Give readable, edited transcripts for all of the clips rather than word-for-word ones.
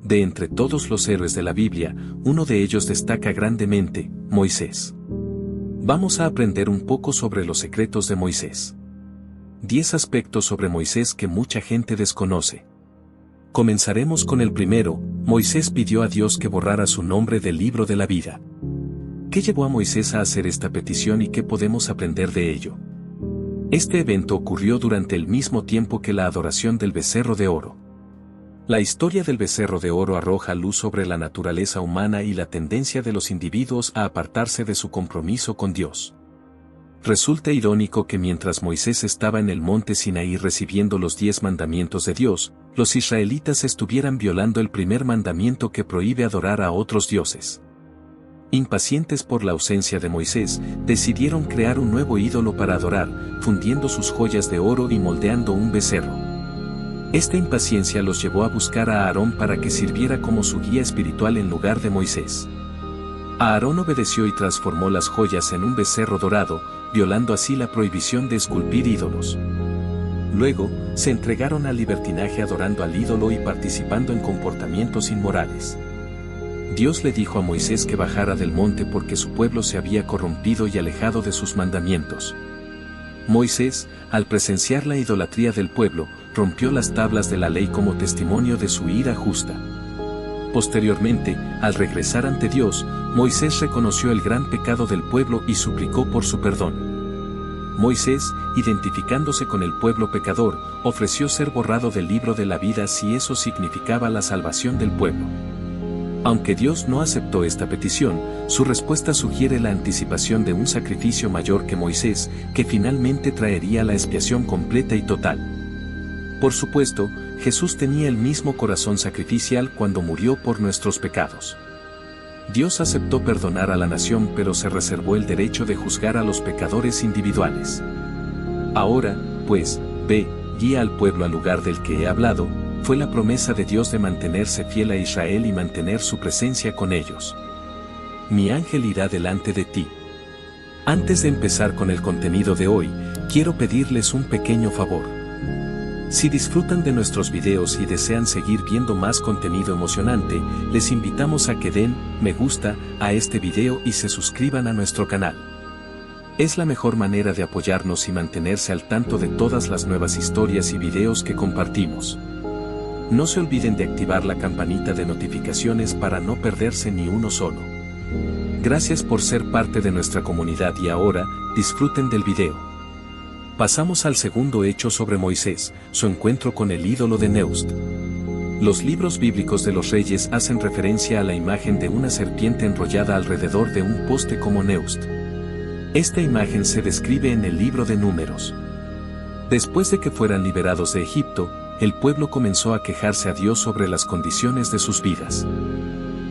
De entre todos los héroes de la Biblia, uno de ellos destaca grandemente, Moisés. Vamos a aprender un poco sobre los secretos de Moisés. 10 aspectos sobre Moisés que mucha gente desconoce. Comenzaremos con el primero. Moisés pidió a Dios que borrara su nombre del libro de la vida. ¿Qué llevó a Moisés a hacer esta petición y qué podemos aprender de ello? Este evento ocurrió durante el mismo tiempo que la adoración del becerro de oro. La historia del becerro de oro arroja luz sobre la naturaleza humana y la tendencia de los individuos a apartarse de su compromiso con Dios. Resulta irónico que mientras Moisés estaba en el monte Sinaí recibiendo los 10 mandamientos de Dios, los israelitas estuvieran violando el primer mandamiento que prohíbe adorar a otros dioses. Impacientes por la ausencia de Moisés, decidieron crear un nuevo ídolo para adorar, fundiendo sus joyas de oro y moldeando un becerro. Esta impaciencia los llevó a buscar a Aarón para que sirviera como su guía espiritual en lugar de Moisés. Aarón obedeció y transformó las joyas en un becerro dorado, violando así la prohibición de esculpir ídolos. Luego, se entregaron al libertinaje adorando al ídolo y participando en comportamientos inmorales. Dios le dijo a Moisés que bajara del monte porque su pueblo se había corrompido y alejado de sus mandamientos. Moisés, al presenciar la idolatría del pueblo, rompió las tablas de la ley como testimonio de su ira justa. Posteriormente, al regresar ante Dios, Moisés reconoció el gran pecado del pueblo y suplicó por su perdón. Moisés, identificándose con el pueblo pecador, ofreció ser borrado del libro de la vida si eso significaba la salvación del pueblo. Aunque Dios no aceptó esta petición, su respuesta sugiere la anticipación de un sacrificio mayor que Moisés, que finalmente traería la expiación completa y total. Por supuesto, Jesús tenía el mismo corazón sacrificial cuando murió por nuestros pecados. Dios aceptó perdonar a la nación pero se reservó el derecho de juzgar a los pecadores individuales. Ahora, pues, ve, guía al pueblo al lugar del que he hablado, fue la promesa de Dios de mantenerse fiel a Israel y mantener su presencia con ellos. Mi ángel irá delante de ti. Antes de empezar con el contenido de hoy, quiero pedirles un pequeño favor. Si disfrutan de nuestros videos y desean seguir viendo más contenido emocionante, les invitamos a que den me gusta a este video y se suscriban a nuestro canal. Es la mejor manera de apoyarnos y mantenerse al tanto de todas las nuevas historias y videos que compartimos. No se olviden de activar la campanita de notificaciones para no perderse ni uno solo. Gracias por ser parte de nuestra comunidad y ahora, disfruten del video. Pasamos al segundo hecho sobre Moisés, su encuentro con el ídolo de Neust. Los libros bíblicos de los reyes hacen referencia a la imagen de una serpiente enrollada alrededor de un poste como Neust. Esta imagen se describe en el libro de Números. Después de que fueran liberados de Egipto, el pueblo comenzó a quejarse a Dios sobre las condiciones de sus vidas.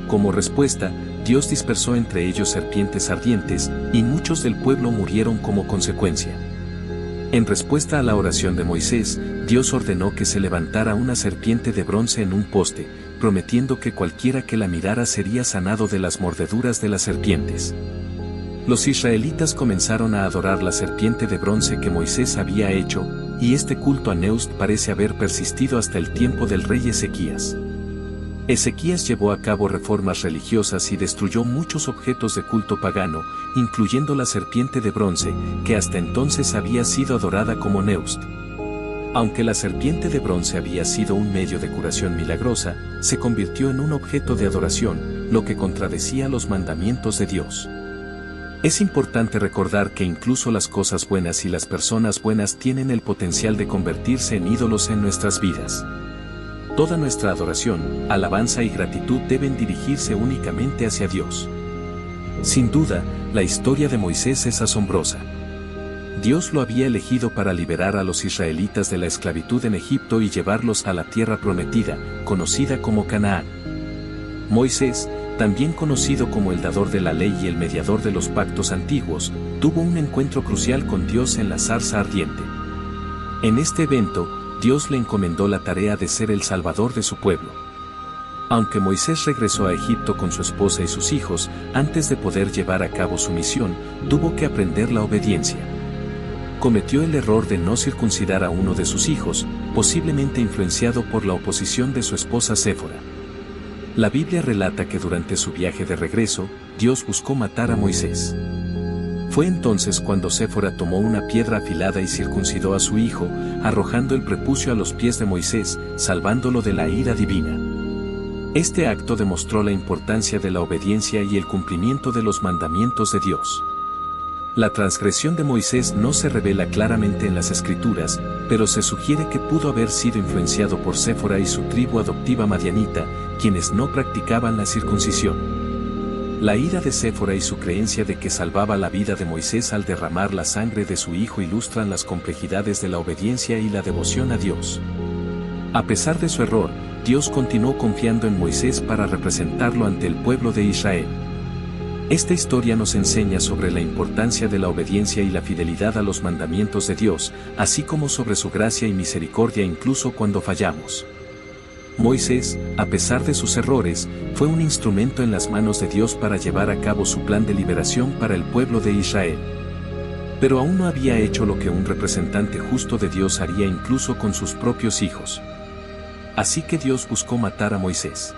Como respuesta, Dios dispersó entre ellos serpientes ardientes, y muchos del pueblo murieron como consecuencia. En respuesta a la oración de Moisés, Dios ordenó que se levantara una serpiente de bronce en un poste, prometiendo que cualquiera que la mirara sería sanado de las mordeduras de las serpientes. Los israelitas comenzaron a adorar la serpiente de bronce que Moisés había hecho, y este culto a Neust parece haber persistido hasta el tiempo del rey Ezequías. Ezequías llevó a cabo reformas religiosas y destruyó muchos objetos de culto pagano, incluyendo la serpiente de bronce, que hasta entonces había sido adorada como Neust. Aunque la serpiente de bronce había sido un medio de curación milagrosa, se convirtió en un objeto de adoración, lo que contradecía los mandamientos de Dios. Es importante recordar que incluso las cosas buenas y las personas buenas tienen el potencial de convertirse en ídolos en nuestras vidas. Toda nuestra adoración, alabanza y gratitud deben dirigirse únicamente hacia Dios. Sin duda, la historia de Moisés es asombrosa. Dios lo había elegido para liberar a los israelitas de la esclavitud en Egipto y llevarlos a la tierra prometida, conocida como Canaán. Moisés, también conocido como el dador de la ley y el mediador de los pactos antiguos, tuvo un encuentro crucial con Dios en la zarza ardiente. En este evento, Dios le encomendó la tarea de ser el salvador de su pueblo. Aunque Moisés regresó a Egipto con su esposa y sus hijos, antes de poder llevar a cabo su misión, tuvo que aprender la obediencia. Cometió el error de no circuncidar a uno de sus hijos, posiblemente influenciado por la oposición de su esposa Séfora. La Biblia relata que durante su viaje de regreso, Dios buscó matar a Moisés. Fue entonces cuando Séfora tomó una piedra afilada y circuncidó a su hijo, arrojando el prepucio a los pies de Moisés, salvándolo de la ira divina. Este acto demostró la importancia de la obediencia y el cumplimiento de los mandamientos de Dios. La transgresión de Moisés no se revela claramente en las Escrituras, pero se sugiere que pudo haber sido influenciado por Séfora y su tribu adoptiva madianita, quienes no practicaban la circuncisión. La ira de Séfora y su creencia de que salvaba la vida de Moisés al derramar la sangre de su hijo ilustran las complejidades de la obediencia y la devoción a Dios. A pesar de su error, Dios continuó confiando en Moisés para representarlo ante el pueblo de Israel. Esta historia nos enseña sobre la importancia de la obediencia y la fidelidad a los mandamientos de Dios, así como sobre su gracia y misericordia incluso cuando fallamos. Moisés, a pesar de sus errores, fue un instrumento en las manos de Dios para llevar a cabo su plan de liberación para el pueblo de Israel. Pero aún no había hecho lo que un representante justo de Dios haría incluso con sus propios hijos. Así que Dios buscó matar a Moisés.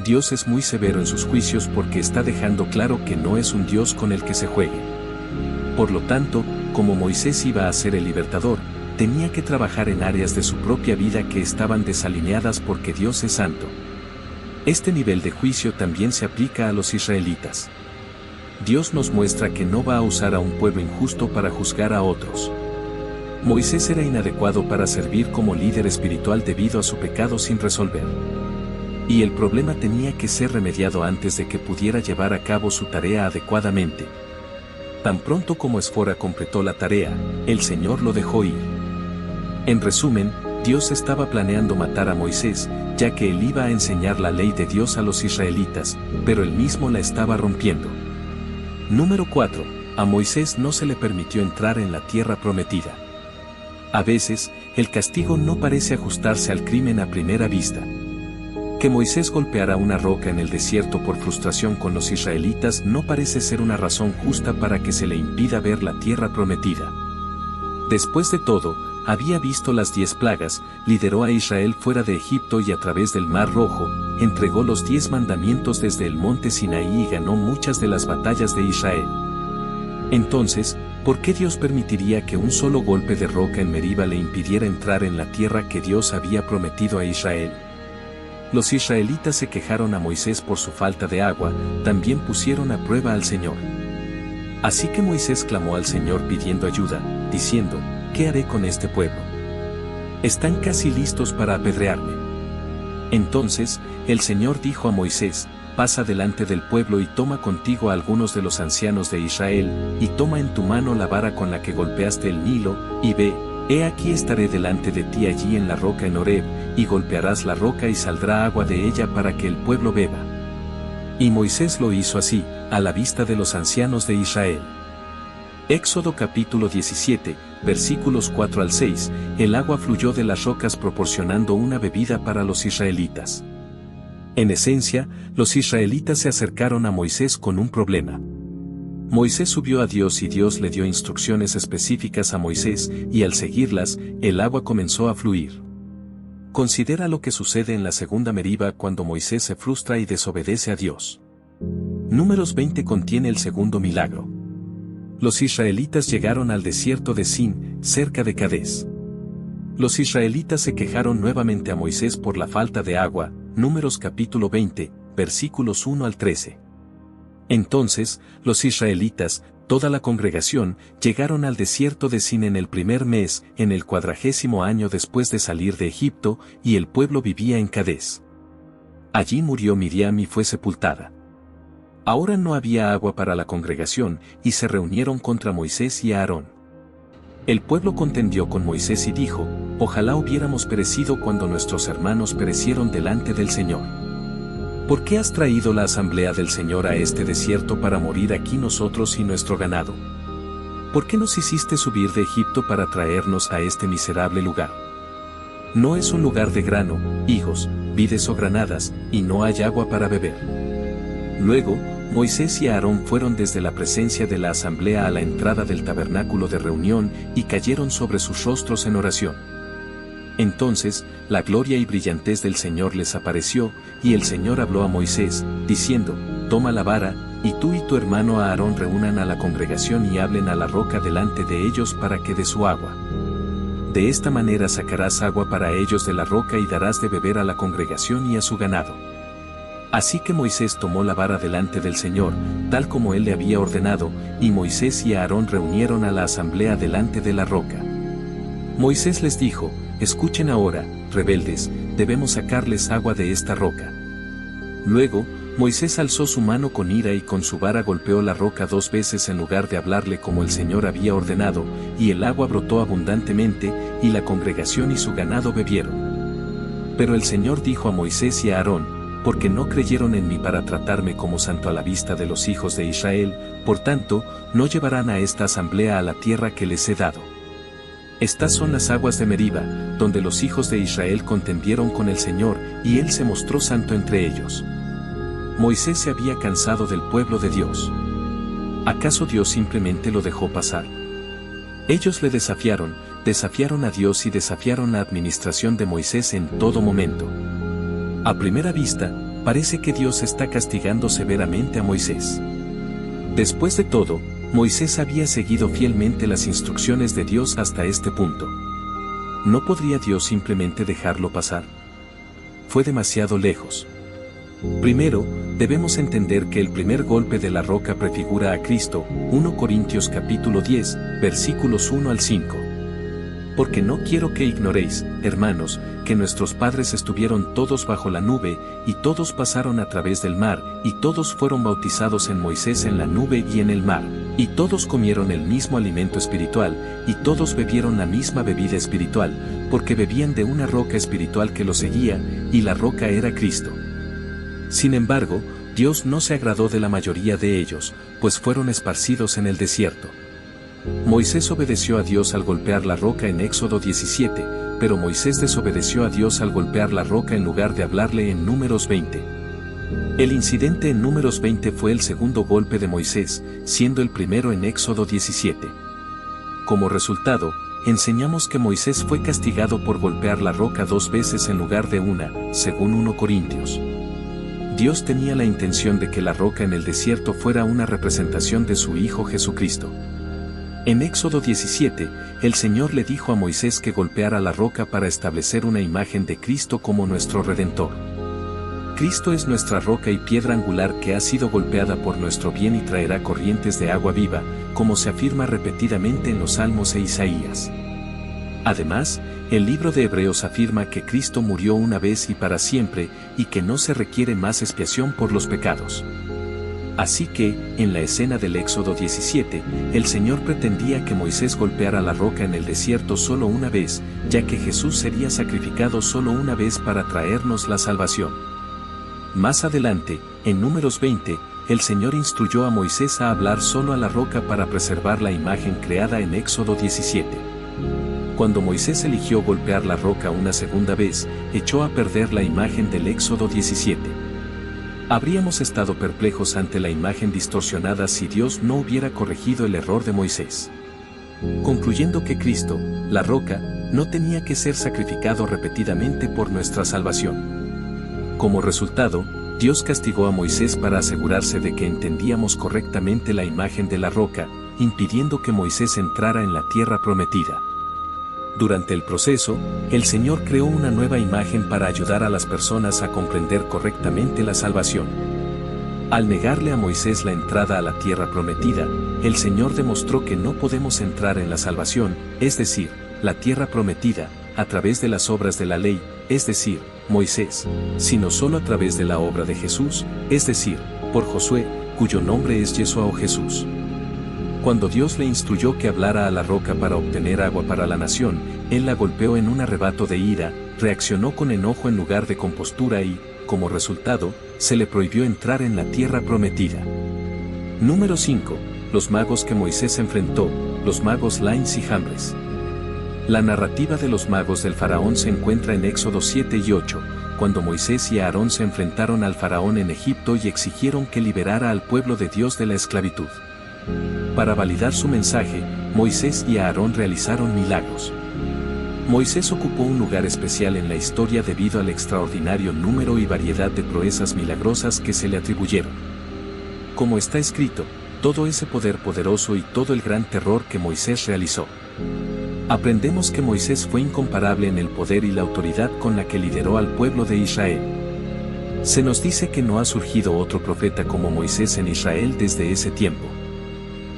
Dios es muy severo en sus juicios porque está dejando claro que no es un Dios con el que se juegue. Por lo tanto, como Moisés iba a ser el libertador, tenía que trabajar en áreas de su propia vida que estaban desalineadas porque Dios es santo. Este nivel de juicio también se aplica a los israelitas. Dios nos muestra que no va a usar a un pueblo injusto para juzgar a otros. Moisés era inadecuado para servir como líder espiritual debido a su pecado sin resolver. Y el problema tenía que ser remediado antes de que pudiera llevar a cabo su tarea adecuadamente. Tan pronto como Séfora completó la tarea, el Señor lo dejó ir. En resumen, Dios estaba planeando matar a Moisés, ya que él iba a enseñar la ley de Dios a los israelitas, pero él mismo la estaba rompiendo. Número 4. A Moisés no se le permitió entrar en la tierra prometida. A veces, el castigo no parece ajustarse al crimen a primera vista. Que Moisés golpeara una roca en el desierto por frustración con los israelitas no parece ser una razón justa para que se le impida ver la tierra prometida. Después de todo, había visto las 10 plagas, lideró a Israel fuera de Egipto y a través del Mar Rojo, entregó los 10 mandamientos desde el monte Sinaí y ganó muchas de las batallas de Israel. Entonces, ¿por qué Dios permitiría que un solo golpe de roca en Meriba le impidiera entrar en la tierra que Dios había prometido a Israel? Los israelitas se quejaron a Moisés por su falta de agua, también pusieron a prueba al Señor. Así que Moisés clamó al Señor pidiendo ayuda, diciendo, ¿qué haré con este pueblo? Están casi listos para apedrearme. Entonces, el Señor dijo a Moisés, pasa delante del pueblo y toma contigo a algunos de los ancianos de Israel, y toma en tu mano la vara con la que golpeaste el Nilo, y ve, he aquí estaré delante de ti allí en la roca en Horeb, y golpearás la roca y saldrá agua de ella para que el pueblo beba. Y Moisés lo hizo así, a la vista de los ancianos de Israel. Éxodo capítulo 17, versículos 4 al 6, el agua fluyó de las rocas proporcionando una bebida para los israelitas. En esencia, los israelitas se acercaron a Moisés con un problema. Moisés subió a Dios y Dios le dio instrucciones específicas a Moisés, y al seguirlas, el agua comenzó a fluir. Considera lo que sucede en la segunda Meriba cuando Moisés se frustra y desobedece a Dios. Números 20 contiene el segundo milagro. Los israelitas llegaron al desierto de Sin, cerca de Cades. Los israelitas se quejaron nuevamente a Moisés por la falta de agua, Números capítulo 20, versículos 1 al 13. Entonces, los israelitas, toda la congregación, llegaron al desierto de Sin en el primer mes, en el 40º año después de salir de Egipto, y el pueblo vivía en Cades. Allí murió Miriam y fue sepultada. Ahora no había agua para la congregación, y se reunieron contra Moisés y Aarón. El pueblo contendió con Moisés y dijo, ojalá hubiéramos perecido cuando nuestros hermanos perecieron delante del Señor. ¿Por qué has traído la asamblea del Señor a este desierto para morir aquí nosotros y nuestro ganado? ¿Por qué nos hiciste subir de Egipto para traernos a este miserable lugar? No es un lugar de grano, higos, vides o granadas, y no hay agua para beber. Luego, Moisés y Aarón fueron desde la presencia de la asamblea a la entrada del tabernáculo de reunión y cayeron sobre sus rostros en oración. Entonces, la gloria y brillantez del Señor les apareció, y el Señor habló a Moisés, diciendo, toma la vara, y tú y tu hermano Aarón reúnan a la congregación y hablen a la roca delante de ellos para que dé su agua. De esta manera sacarás agua para ellos de la roca y darás de beber a la congregación y a su ganado. Así que Moisés tomó la vara delante del Señor, tal como él le había ordenado, y Moisés y Aarón reunieron a la asamblea delante de la roca. Moisés les dijo, escuchen ahora, rebeldes, debemos sacarles agua de esta roca. Luego, Moisés alzó su mano con ira y con su vara golpeó la roca 2 veces en lugar de hablarle como el Señor había ordenado, y el agua brotó abundantemente, y la congregación y su ganado bebieron. Pero el Señor dijo a Moisés y a Aarón, porque no creyeron en mí para tratarme como santo a la vista de los hijos de Israel, por tanto, no llevarán a esta asamblea a la tierra que les he dado. Estas son las aguas de Meriba, donde los hijos de Israel contendieron con el Señor, y Él se mostró santo entre ellos. Moisés se había cansado del pueblo de Dios. ¿Acaso Dios simplemente lo dejó pasar? Ellos le desafiaron a Dios y desafiaron la administración de Moisés en todo momento. A primera vista, parece que Dios está castigando severamente a Moisés. Después de todo, Moisés había seguido fielmente las instrucciones de Dios hasta este punto. ¿No podría Dios simplemente dejarlo pasar? Fue demasiado lejos. Primero, debemos entender que el primer golpe de la roca prefigura a Cristo, 1 Corintios capítulo 10, versículos 1 al 5. Porque no quiero que ignoréis, hermanos, que nuestros padres estuvieron todos bajo la nube, y todos pasaron a través del mar, y todos fueron bautizados en Moisés en la nube y en el mar, y todos comieron el mismo alimento espiritual, y todos bebieron la misma bebida espiritual, porque bebían de una roca espiritual que los seguía, y la roca era Cristo. Sin embargo, Dios no se agradó de la mayoría de ellos, pues fueron esparcidos en el desierto. Moisés obedeció a Dios al golpear la roca en Éxodo 17, pero Moisés desobedeció a Dios al golpear la roca en lugar de hablarle en Números 20. El incidente en Números 20 fue el segundo golpe de Moisés, siendo el primero en Éxodo 17. Como resultado, enseñamos que Moisés fue castigado por golpear la roca 2 veces en lugar de una, según 1 Corintios. Dios tenía la intención de que la roca en el desierto fuera una representación de su Hijo Jesucristo. En Éxodo 17, el Señor le dijo a Moisés que golpeara la roca para establecer una imagen de Cristo como nuestro Redentor. Cristo es nuestra roca y piedra angular que ha sido golpeada por nuestro bien y traerá corrientes de agua viva, como se afirma repetidamente en los Salmos e Isaías. Además, el libro de Hebreos afirma que Cristo murió una vez y para siempre, y que no se requiere más expiación por los pecados. Así que, en la escena del Éxodo 17, el Señor pretendía que Moisés golpeara la roca en el desierto solo una vez, ya que Jesús sería sacrificado solo una vez para traernos la salvación. Más adelante, en Números 20, el Señor instruyó a Moisés a hablar solo a la roca para preservar la imagen creada en Éxodo 17. Cuando Moisés eligió golpear la roca una segunda vez, echó a perder la imagen del Éxodo 17. Habríamos estado perplejos ante la imagen distorsionada si Dios no hubiera corregido el error de Moisés. Concluyendo que Cristo, la roca, no tenía que ser sacrificado repetidamente por nuestra salvación. Como resultado, Dios castigó a Moisés para asegurarse de que entendíamos correctamente la imagen de la roca, impidiendo que Moisés entrara en la tierra prometida. Durante el proceso, el Señor creó una nueva imagen para ayudar a las personas a comprender correctamente la salvación. Al negarle a Moisés la entrada a la tierra prometida, el Señor demostró que no podemos entrar en la salvación, es decir, la tierra prometida, a través de las obras de la ley, es decir, Moisés, sino solo a través de la obra de Jesús, es decir, por Josué, cuyo nombre es Yeshua o Jesús. Cuando Dios le instruyó que hablara a la roca para obtener agua para la nación, él la golpeó en un arrebato de ira, reaccionó con enojo en lugar de compostura y, como resultado, se le prohibió entrar en la tierra prometida. Número 5. Los magos que Moisés enfrentó, los magos Lines y Jambres. La narrativa de los magos del faraón se encuentra en Éxodo 7 y 8, cuando Moisés y Aarón se enfrentaron al faraón en Egipto y exigieron que liberara al pueblo de Dios de la esclavitud. Para validar su mensaje, Moisés y Aarón realizaron milagros. Moisés ocupó un lugar especial en la historia debido al extraordinario número y variedad de proezas milagrosas que se le atribuyeron. Como está escrito, todo ese poder poderoso y todo el gran terror que Moisés realizó. Aprendemos que Moisés fue incomparable en el poder y la autoridad con la que lideró al pueblo de Israel. Se nos dice que no ha surgido otro profeta como Moisés en Israel desde ese tiempo.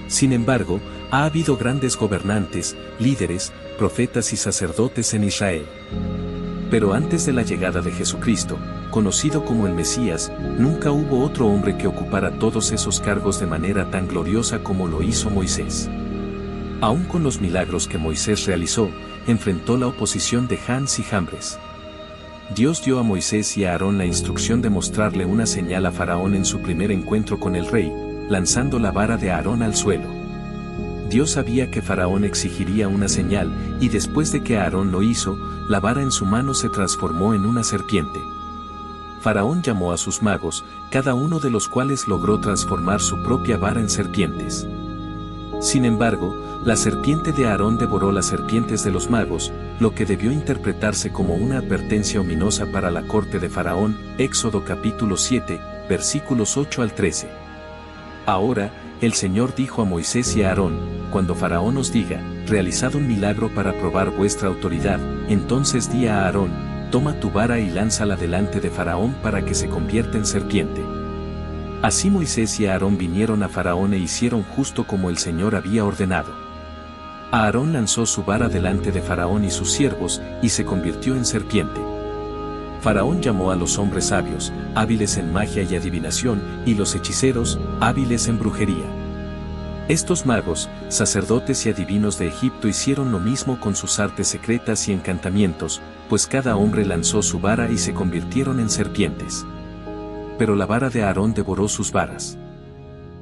Sin embargo, ha habido grandes gobernantes, líderes, profetas y sacerdotes en Israel. Pero antes de la llegada de Jesucristo, conocido como el Mesías, nunca hubo otro hombre que ocupara todos esos cargos de manera tan gloriosa como lo hizo Moisés. Aún con los milagros que Moisés realizó, enfrentó la oposición de Jans y Jambres. Dios dio a Moisés y a Aarón la instrucción de mostrarle una señal a Faraón en su primer encuentro con el rey, lanzando la vara de Aarón al suelo. Dios sabía que Faraón exigiría una señal, y después de que Aarón lo hizo, la vara en su mano se transformó en una serpiente. Faraón llamó a sus magos, cada uno de los cuales logró transformar su propia vara en serpientes. Sin embargo, la serpiente de Aarón devoró las serpientes de los magos, lo que debió interpretarse como una advertencia ominosa para la corte de Faraón, Éxodo capítulo 7, versículos 8 al 13. Ahora, el Señor dijo a Moisés y a Aarón, cuando Faraón os diga, realizad un milagro para probar vuestra autoridad, entonces di a Aarón, toma tu vara y lánzala delante de Faraón para que se convierta en serpiente. Así Moisés y Aarón vinieron a Faraón e hicieron justo como el Señor había ordenado. Aarón lanzó su vara delante de Faraón y sus siervos, y se convirtió en serpiente. Faraón llamó a los hombres sabios, hábiles en magia y adivinación, y los hechiceros, hábiles en brujería. Estos magos, sacerdotes y adivinos de Egipto hicieron lo mismo con sus artes secretas y encantamientos, pues cada hombre lanzó su vara y se convirtieron en serpientes. Pero la vara de Aarón devoró sus varas.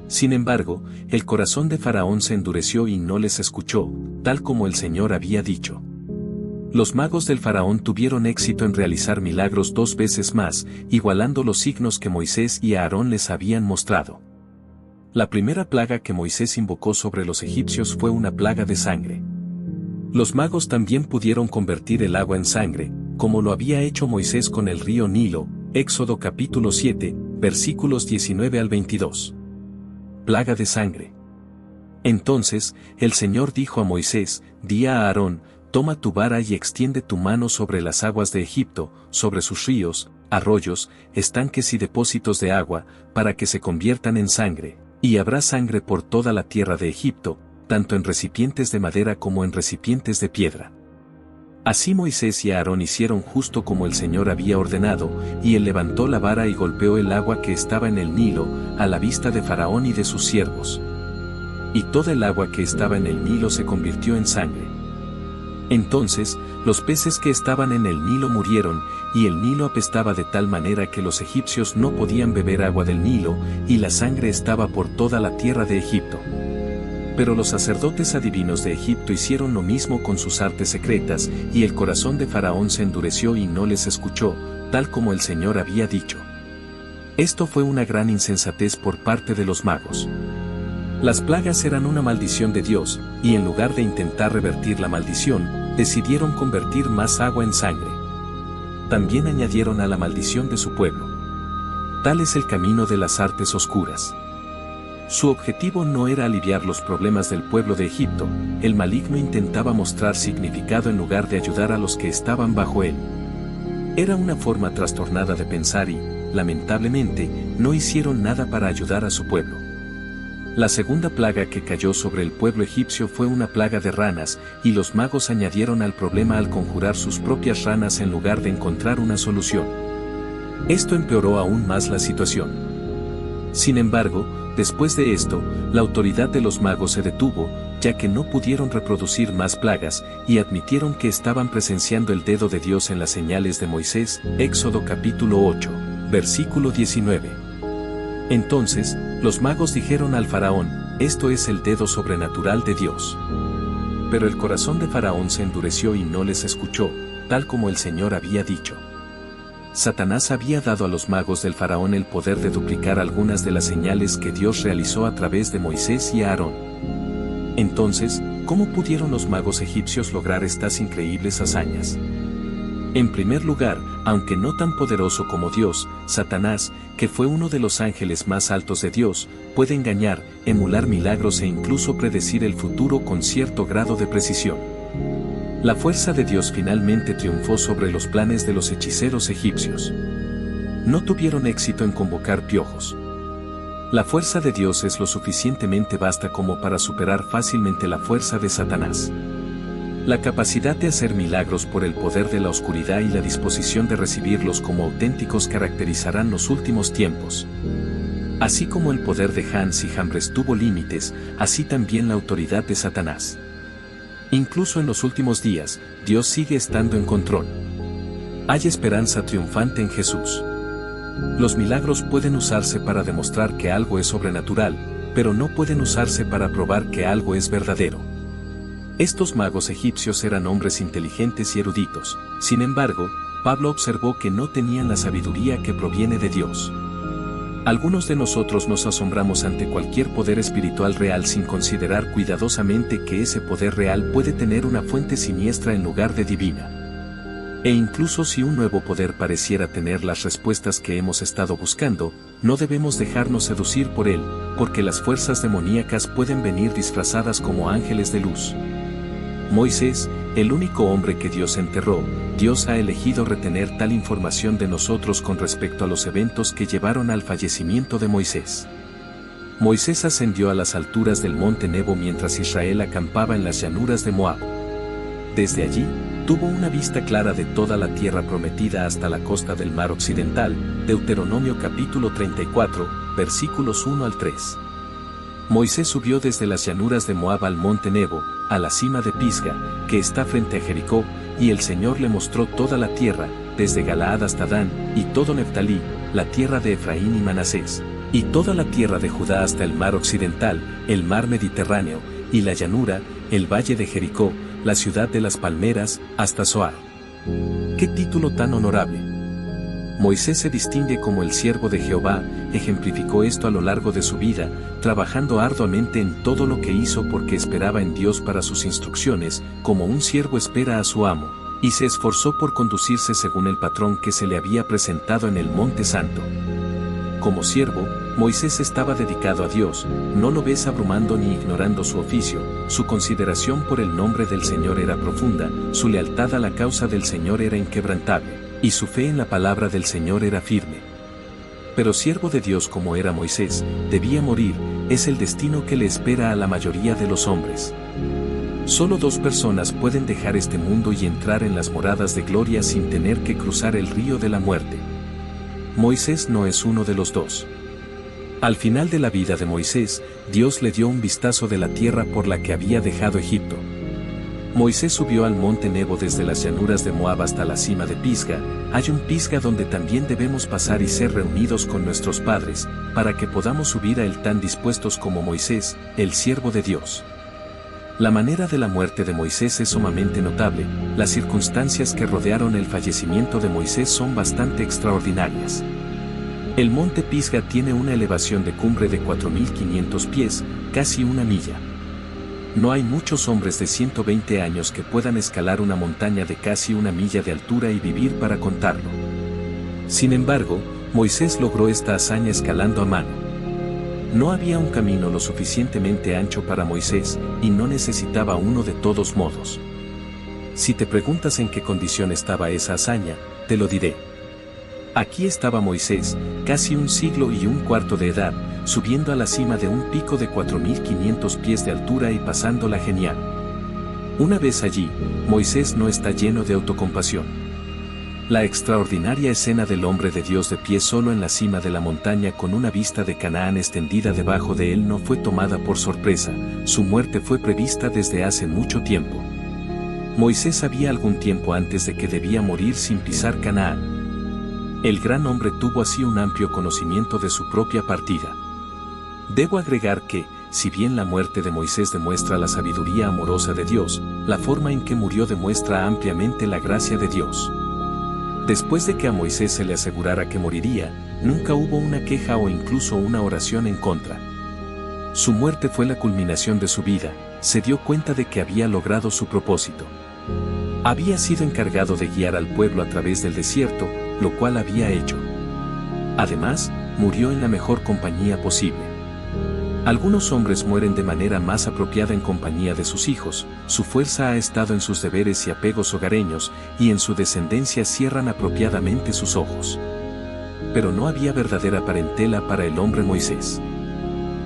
Sin embargo, el corazón de Faraón se endureció y no les escuchó, tal como el Señor había dicho. Los magos del Faraón tuvieron éxito en realizar milagros 2 veces más, igualando los signos que Moisés y Aarón les habían mostrado. La primera plaga que Moisés invocó sobre los egipcios fue una plaga de sangre. Los magos también pudieron convertir el agua en sangre, como lo había hecho Moisés con el río Nilo, Éxodo capítulo 7, versículos 19 al 22. Plaga de sangre. Entonces, el Señor dijo a Moisés, di a Aarón, toma tu vara y extiende tu mano sobre las aguas de Egipto, sobre sus ríos, arroyos, estanques y depósitos de agua, para que se conviertan en sangre, y habrá sangre por toda la tierra de Egipto, tanto en recipientes de madera como en recipientes de piedra. Así Moisés y Aarón hicieron justo como el Señor había ordenado, y él levantó la vara y golpeó el agua que estaba en el Nilo, a la vista de Faraón y de sus siervos. Y toda el agua que estaba en el Nilo se convirtió en sangre. Entonces, los peces que estaban en el Nilo murieron, y el Nilo apestaba de tal manera que los egipcios no podían beber agua del Nilo, y la sangre estaba por toda la tierra de Egipto. Pero los sacerdotes adivinos de Egipto hicieron lo mismo con sus artes secretas, y el corazón de Faraón se endureció y no les escuchó, tal como el Señor había dicho. Esto fue una gran insensatez por parte de los magos. Las plagas eran una maldición de Dios, y en lugar de intentar revertir la maldición, decidieron convertir más agua en sangre. También añadieron a la maldición de su pueblo. Tal es el camino de las artes oscuras. Su objetivo no era aliviar los problemas del pueblo de Egipto, el maligno intentaba mostrar significado en lugar de ayudar a los que estaban bajo él. Era una forma trastornada de pensar y, lamentablemente, no hicieron nada para ayudar a su pueblo. La segunda plaga que cayó sobre el pueblo egipcio fue una plaga de ranas, y los magos añadieron al problema al conjurar sus propias ranas en lugar de encontrar una solución. Esto empeoró aún más la situación. Sin embargo, después de esto, la autoridad de los magos se detuvo, ya que no pudieron reproducir más plagas, y admitieron que estaban presenciando el dedo de Dios en las señales de Moisés, Éxodo capítulo 8, versículo 19. Entonces, los magos dijeron al faraón, esto es el dedo sobrenatural de Dios. Pero el corazón de Faraón se endureció y no les escuchó, tal como el Señor había dicho. Satanás había dado a los magos del faraón el poder de duplicar algunas de las señales que Dios realizó a través de Moisés y Aarón. Entonces, ¿cómo pudieron los magos egipcios lograr estas increíbles hazañas? En primer lugar, aunque no tan poderoso como Dios, Satanás, que fue uno de los ángeles más altos de Dios, puede engañar, emular milagros e incluso predecir el futuro con cierto grado de precisión. La fuerza de Dios finalmente triunfó sobre los planes de los hechiceros egipcios. No tuvieron éxito en convocar piojos. La fuerza de Dios es lo suficientemente vasta como para superar fácilmente la fuerza de Satanás. La capacidad de hacer milagros por el poder de la oscuridad y la disposición de recibirlos como auténticos caracterizarán los últimos tiempos. Así como el poder de Hans y Jambres tuvo límites, así también la autoridad de Satanás. Incluso en los últimos días, Dios sigue estando en control. Hay esperanza triunfante en Jesús. Los milagros pueden usarse para demostrar que algo es sobrenatural, pero no pueden usarse para probar que algo es verdadero. Estos magos egipcios eran hombres inteligentes y eruditos, sin embargo, Pablo observó que no tenían la sabiduría que proviene de Dios. Algunos de nosotros nos asombramos ante cualquier poder espiritual real sin considerar cuidadosamente que ese poder real puede tener una fuente siniestra en lugar de divina. E incluso si un nuevo poder pareciera tener las respuestas que hemos estado buscando, no debemos dejarnos seducir por él, porque las fuerzas demoníacas pueden venir disfrazadas como ángeles de luz. Moisés, el único hombre que Dios enterró, Dios ha elegido retener tal información de nosotros con respecto a los eventos que llevaron al fallecimiento de Moisés. Moisés ascendió a las alturas del monte Nebo mientras Israel acampaba en las llanuras de Moab. Desde allí, tuvo una vista clara de toda la tierra prometida hasta la costa del mar occidental, Deuteronomio capítulo 34, versículos 1 al 3. Moisés subió desde las llanuras de Moab al monte Nebo, a la cima de Pisga, que está frente a Jericó, y el Señor le mostró toda la tierra, desde Galaad hasta Dan, y todo Neftalí, la tierra de Efraín y Manasés, y toda la tierra de Judá hasta el mar occidental, el mar Mediterráneo, y la llanura, el valle de Jericó, la ciudad de las palmeras, hasta Zoar. ¡Qué título tan honorable! Moisés se distingue como el siervo de Jehová, ejemplificó esto a lo largo de su vida, trabajando arduamente en todo lo que hizo porque esperaba en Dios para sus instrucciones, como un siervo espera a su amo, y se esforzó por conducirse según el patrón que se le había presentado en el Monte Santo. Como siervo, Moisés estaba dedicado a Dios, no lo ves abrumando ni ignorando su oficio, su consideración por el nombre del Señor era profunda, su lealtad a la causa del Señor era inquebrantable, y su fe en la palabra del Señor era firme. Pero siervo de Dios como era Moisés, debía morir, es el destino que le espera a la mayoría de los hombres. Solo 2 personas pueden dejar este mundo y entrar en las moradas de gloria sin tener que cruzar el río de la muerte. Moisés no es uno de los 2. Al final de la vida de Moisés, Dios le dio un vistazo de la tierra por la que había dejado Egipto. Moisés subió al monte Nebo desde las llanuras de Moab hasta la cima de Pisga. Hay un Pisga donde también debemos pasar y ser reunidos con nuestros padres, para que podamos subir a él tan dispuestos como Moisés, el siervo de Dios. La manera de la muerte de Moisés es sumamente notable, las circunstancias que rodearon el fallecimiento de Moisés son bastante extraordinarias. El monte Pisga tiene una elevación de cumbre de 4.500 pies, casi una milla. No hay muchos hombres de 120 años que puedan escalar una montaña de casi una milla de altura y vivir para contarlo. Sin embargo, Moisés logró esta hazaña escalando a mano. No había un camino lo suficientemente ancho para Moisés, y no necesitaba uno de todos modos. Si te preguntas en qué condición estaba esa hazaña, te lo diré. Aquí estaba Moisés, casi 1 siglo y 1/4 de edad, subiendo a la cima de un pico de 4.500 pies de altura y pasándola genial. Una vez allí, Moisés no está lleno de autocompasión. La extraordinaria escena del hombre de Dios de pie solo en la cima de la montaña con una vista de Canaán extendida debajo de él no fue tomada por sorpresa, su muerte fue prevista desde hace mucho tiempo. Moisés sabía algún tiempo antes de que debía morir sin pisar Canaán. El gran hombre tuvo así un amplio conocimiento de su propia partida. Debo agregar que, si bien la muerte de Moisés demuestra la sabiduría amorosa de Dios, la forma en que murió demuestra ampliamente la gracia de Dios. Después de que a Moisés se le asegurara que moriría, nunca hubo una queja o incluso una oración en contra. Su muerte fue la culminación de su vida, se dio cuenta de que había logrado su propósito. Había sido encargado de guiar al pueblo a través del desierto, lo cual había hecho. Además, murió en la mejor compañía posible. Algunos hombres mueren de manera más apropiada en compañía de sus hijos, su fuerza ha estado en sus deberes y apegos hogareños, y en su descendencia cierran apropiadamente sus ojos. Pero no había verdadera parentela para el hombre Moisés.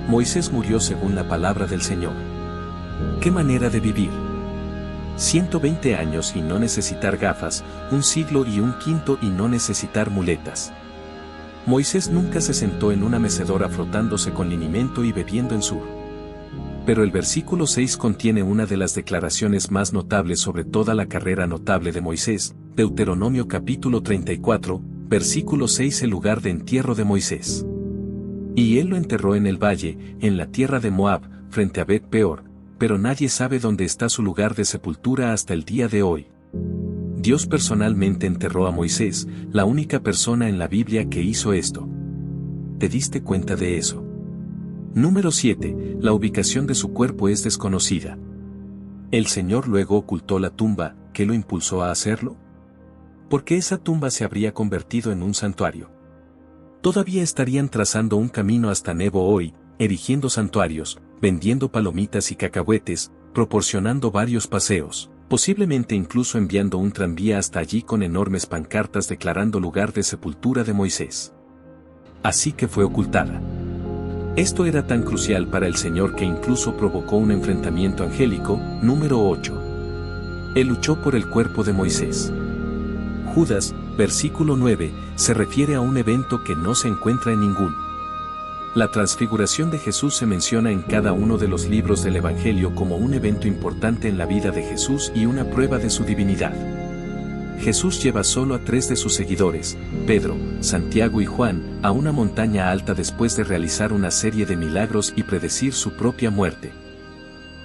Moisés murió según la palabra del Señor. ¿Qué manera de vivir? 120 años y no necesitar gafas, un siglo y un quinto y no necesitar muletas. Moisés nunca se sentó en una mecedora frotándose con linimento y bebiendo en sur. Pero el versículo 6 contiene una de las declaraciones más notables sobre toda la carrera notable de Moisés, Deuteronomio capítulo 34, versículo 6, el lugar de entierro de Moisés. Y él lo enterró en el valle, en la tierra de Moab, frente a Bet-peor, pero nadie sabe dónde está su lugar de sepultura hasta el día de hoy. Dios personalmente enterró a Moisés, la única persona en la Biblia que hizo esto. ¿Te diste cuenta de eso? Número 7. La ubicación de su cuerpo es desconocida. El Señor luego ocultó la tumba. ¿Qué lo impulsó a hacerlo? Porque esa tumba se habría convertido en un santuario. Todavía estarían trazando un camino hasta Nebo hoy, erigiendo santuarios, vendiendo palomitas y cacahuetes, proporcionando varios paseos, posiblemente incluso enviando un tranvía hasta allí con enormes pancartas declarando lugar de sepultura de Moisés. Así que fue ocultada. Esto era tan crucial para el Señor que incluso provocó un enfrentamiento angélico. Número 8. Él luchó por el cuerpo de Moisés. Judas, versículo 9, se refiere a un evento que no se encuentra en ninguno. La transfiguración de Jesús se menciona en cada uno de los libros del Evangelio como un evento importante en la vida de Jesús y una prueba de su divinidad. Jesús lleva solo a 3 de sus seguidores, Pedro, Santiago y Juan, a una montaña alta después de realizar una serie de milagros y predecir su propia muerte.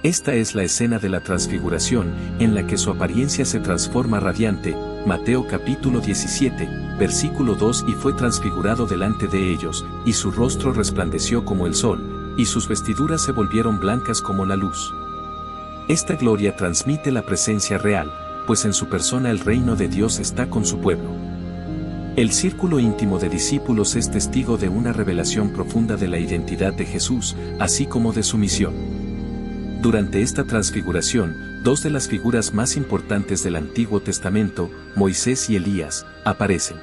Esta es la escena de la transfiguración, en la que su apariencia se transforma radiante, Mateo capítulo 17, versículo 2, y fue transfigurado delante de ellos, y su rostro resplandeció como el sol, y sus vestiduras se volvieron blancas como la luz. Esta gloria transmite la presencia real, pues en su persona el reino de Dios está con su pueblo. El círculo íntimo de discípulos es testigo de una revelación profunda de la identidad de Jesús, así como de su misión. Durante esta transfiguración, 2 de las figuras más importantes del Antiguo Testamento, Moisés y Elías, aparecen.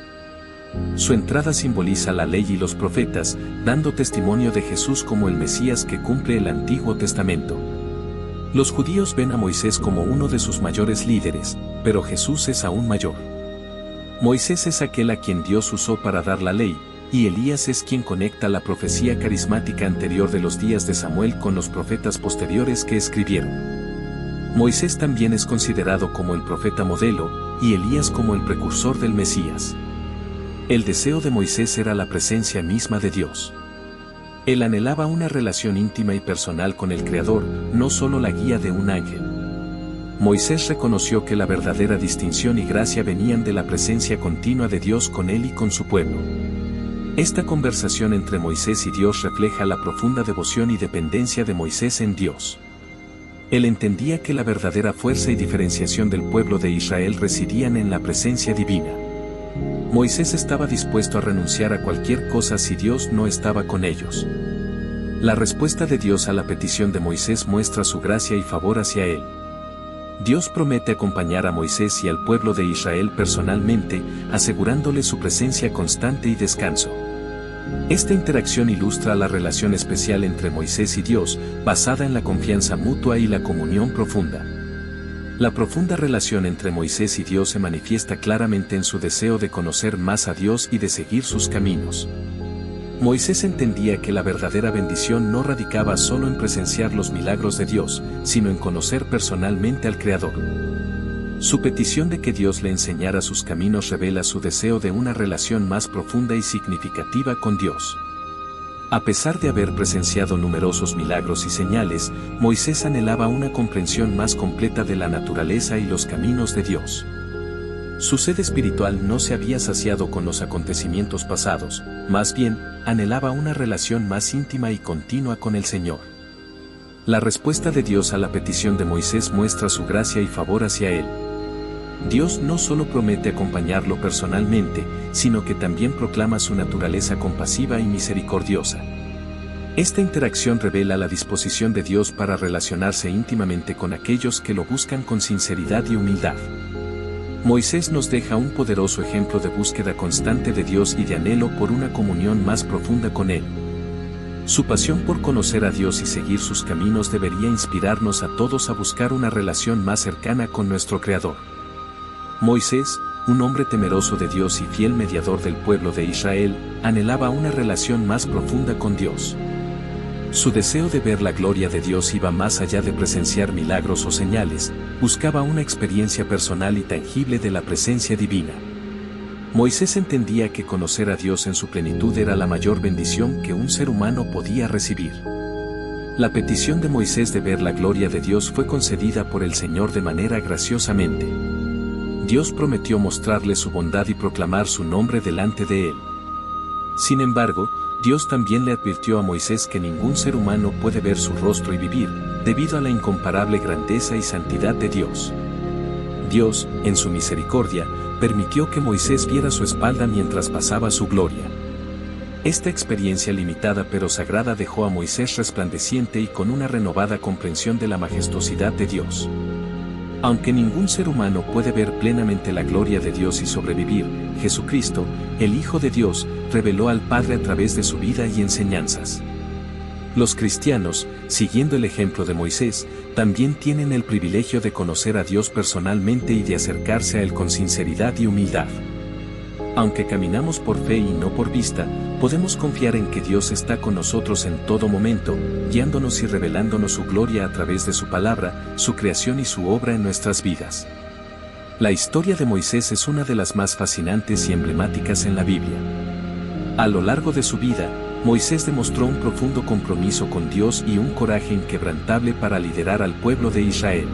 Su entrada simboliza la ley y los profetas, dando testimonio de Jesús como el Mesías que cumple el Antiguo Testamento. Los judíos ven a Moisés como uno de sus mayores líderes, pero Jesús es aún mayor. Moisés es aquel a quien Dios usó para dar la ley, y Elías es quien conecta la profecía carismática anterior de los días de Samuel con los profetas posteriores que escribieron. Moisés también es considerado como el profeta modelo, y Elías como el precursor del Mesías. El deseo de Moisés era la presencia misma de Dios. Él anhelaba una relación íntima y personal con el Creador, no solo la guía de un ángel. Moisés reconoció que la verdadera distinción y gracia venían de la presencia continua de Dios con él y con su pueblo. Esta conversación entre Moisés y Dios refleja la profunda devoción y dependencia de Moisés en Dios. Él entendía que la verdadera fuerza y diferenciación del pueblo de Israel residían en la presencia divina. Moisés estaba dispuesto a renunciar a cualquier cosa si Dios no estaba con ellos. La respuesta de Dios a la petición de Moisés muestra su gracia y favor hacia él. Dios promete acompañar a Moisés y al pueblo de Israel personalmente, asegurándole su presencia constante y descanso. Esta interacción ilustra la relación especial entre Moisés y Dios, basada en la confianza mutua y la comunión profunda. La profunda relación entre Moisés y Dios se manifiesta claramente en su deseo de conocer más a Dios y de seguir sus caminos. Moisés entendía que la verdadera bendición no radicaba solo en presenciar los milagros de Dios, sino en conocer personalmente al Creador. Su petición de que Dios le enseñara sus caminos revela su deseo de una relación más profunda y significativa con Dios. A pesar de haber presenciado numerosos milagros y señales, Moisés anhelaba una comprensión más completa de la naturaleza y los caminos de Dios. Su sed espiritual no se había saciado con los acontecimientos pasados, más bien, anhelaba una relación más íntima y continua con el Señor. La respuesta de Dios a la petición de Moisés muestra su gracia y favor hacia él. Dios no solo promete acompañarlo personalmente, sino que también proclama su naturaleza compasiva y misericordiosa. Esta interacción revela la disposición de Dios para relacionarse íntimamente con aquellos que lo buscan con sinceridad y humildad. Moisés nos deja un poderoso ejemplo de búsqueda constante de Dios y de anhelo por una comunión más profunda con Él. Su pasión por conocer a Dios y seguir sus caminos debería inspirarnos a todos a buscar una relación más cercana con nuestro Creador. Moisés, un hombre temeroso de Dios y fiel mediador del pueblo de Israel, anhelaba una relación más profunda con Dios. Su deseo de ver la gloria de Dios iba más allá de presenciar milagros o señales, buscaba una experiencia personal y tangible de la presencia divina. Moisés entendía que conocer a Dios en su plenitud era la mayor bendición que un ser humano podía recibir. La petición de Moisés de ver la gloria de Dios fue concedida por el Señor de manera graciosamente. Dios prometió mostrarle su bondad y proclamar su nombre delante de él. Sin embargo, Dios también le advirtió a Moisés que ningún ser humano puede ver su rostro y vivir, debido a la incomparable grandeza y santidad de Dios. Dios, en su misericordia, permitió que Moisés viera su espalda mientras pasaba su gloria. Esta experiencia limitada pero sagrada dejó a Moisés resplandeciente y con una renovada comprensión de la majestuosidad de Dios. Aunque ningún ser humano puede ver plenamente la gloria de Dios y sobrevivir, Jesucristo, el Hijo de Dios, reveló al Padre a través de su vida y enseñanzas. Los cristianos, siguiendo el ejemplo de Moisés, también tienen el privilegio de conocer a Dios personalmente y de acercarse a Él con sinceridad y humildad. Aunque caminamos por fe y no por vista, podemos confiar en que Dios está con nosotros en todo momento, guiándonos y revelándonos su gloria a través de su palabra, su creación y su obra en nuestras vidas. La historia de Moisés es una de las más fascinantes y emblemáticas en la Biblia. A lo largo de su vida, Moisés demostró un profundo compromiso con Dios y un coraje inquebrantable para liderar al pueblo de Israel.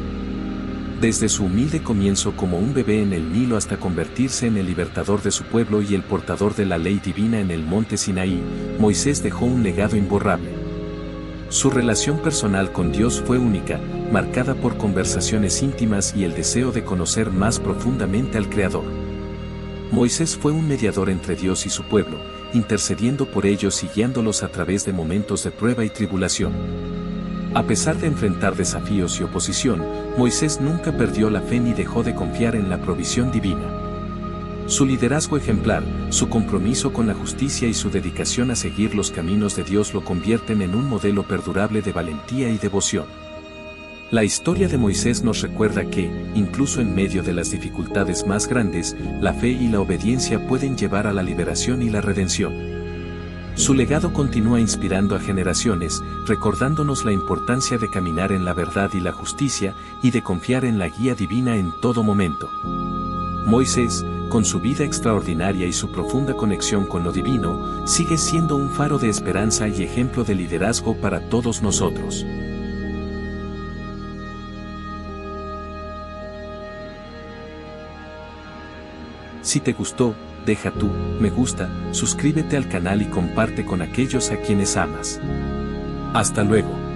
Desde su humilde comienzo como un bebé en el Nilo hasta convertirse en el libertador de su pueblo y el portador de la ley divina en el monte Sinaí, Moisés dejó un legado imborrable. Su relación personal con Dios fue única, marcada por conversaciones íntimas y el deseo de conocer más profundamente al Creador. Moisés fue un mediador entre Dios y su pueblo, intercediendo por ellos y guiándolos a través de momentos de prueba y tribulación. A pesar de enfrentar desafíos y oposición, Moisés nunca perdió la fe ni dejó de confiar en la provisión divina. Su liderazgo ejemplar, su compromiso con la justicia y su dedicación a seguir los caminos de Dios lo convierten en un modelo perdurable de valentía y devoción. La historia de Moisés nos recuerda que, incluso en medio de las dificultades más grandes, la fe y la obediencia pueden llevar a la liberación y la redención. Su legado continúa inspirando a generaciones, recordándonos la importancia de caminar en la verdad y la justicia, y de confiar en la guía divina en todo momento. Moisés, con su vida extraordinaria y su profunda conexión con lo divino, sigue siendo un faro de esperanza y ejemplo de liderazgo para todos nosotros. Si te gustó, deja tu me gusta, suscríbete al canal y comparte con aquellos a quienes amas. Hasta luego.